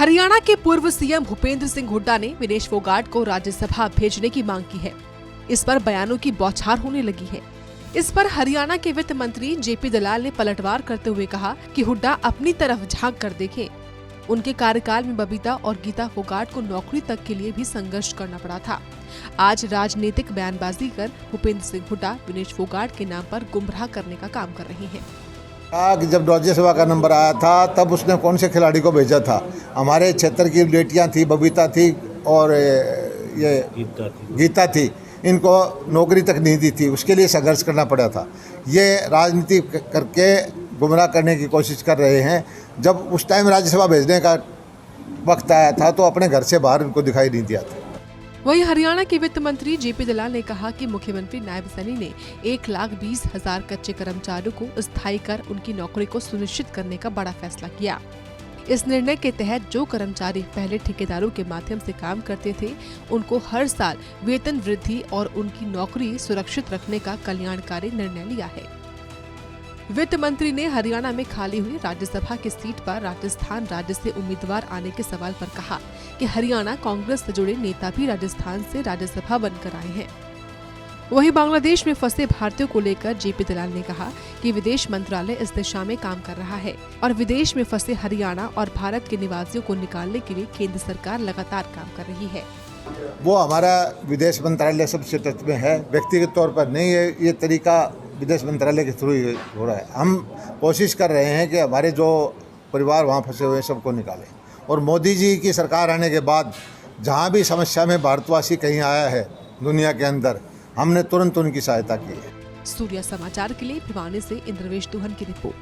हरियाणा के पूर्व सीएम भूपेंद्र सिंह हुड्डा ने विनेश फोगाट को राज्यसभा भेजने की मांग की है। इस पर बयानों की बौछार होने लगी है। इस पर हरियाणा के वित्त मंत्री जेपी दलाल ने पलटवार करते हुए कहा कि हुड्डा अपनी तरफ झांक कर देखें। उनके कार्यकाल में बबीता और गीता फोगाट को नौकरी तक के लिए भी संघर्ष करना पड़ा था। आज राजनीतिक बयानबाजी कर भूपेंद्र सिंह हुड्डा विनेश फोगाट के नाम पर गुमराह करने का काम कर रहे हैं। जब राज्यसभा का नंबर आया था तब उसने कौन से खिलाड़ी को भेजा था? हमारे क्षेत्र की बेटियां थी, बबीता थी और ये गीता थी। इनको नौकरी तक नहीं दी थी, उसके लिए संघर्ष करना पड़ा था। ये राजनीति करके गुमराह करने की कोशिश कर रहे हैं। जब उस टाइम राज्यसभा भेजने का वक्त आया था तो अपने घर से बाहर उनको दिखाई नहीं दिया था। वहीं हरियाणा के वित्त मंत्री जेपी दलाल ने कहा कि मुख्यमंत्री नायब सैनी ने 1,20,000 कच्चे कर्मचारियों को स्थायी कर उनकी नौकरी को सुनिश्चित करने का बड़ा फैसला किया। इस निर्णय के तहत जो कर्मचारी पहले ठेकेदारों के माध्यम से काम करते थे, उनको हर साल वेतन वृद्धि और उनकी नौकरी सुरक्षित रखने का कल्याणकारी निर्णय लिया है। वित्त मंत्री ने हरियाणा में खाली हुई राज्यसभा की सीट पर राजस्थान राज्य से उम्मीदवार आने के सवाल पर कहा कि हरियाणा कांग्रेस से जुड़े नेता भी राजस्थान से राज्यसभा बनकर आए हैं। वहीं बांग्लादेश में फंसे भारतीयों को लेकर जेपी दलाल ने कहा कि विदेश मंत्रालय इस दिशा में काम कर रहा है और विदेश में फंसे हरियाणा और भारत के निवासियों को निकालने के लिए केंद्र सरकार लगातार काम कर रही है। वो हमारा विदेश मंत्रालय सबसे टच में है, व्यक्तिगत तौर पर नहीं है। ये तरीका विदेश मंत्रालय के थ्रू ही हो रहा है। हम कोशिश कर रहे हैं कि हमारे जो परिवार वहाँ फंसे हुए हैं सबको निकालें। और मोदी जी की सरकार आने के बाद जहाँ भी समस्या में भारतवासी कहीं आया है दुनिया के अंदर, हमने तुरंत उनकी सहायता की है। सूर्या समाचार के लिए भिवानी से इंद्रवेश दुहन की रिपोर्ट।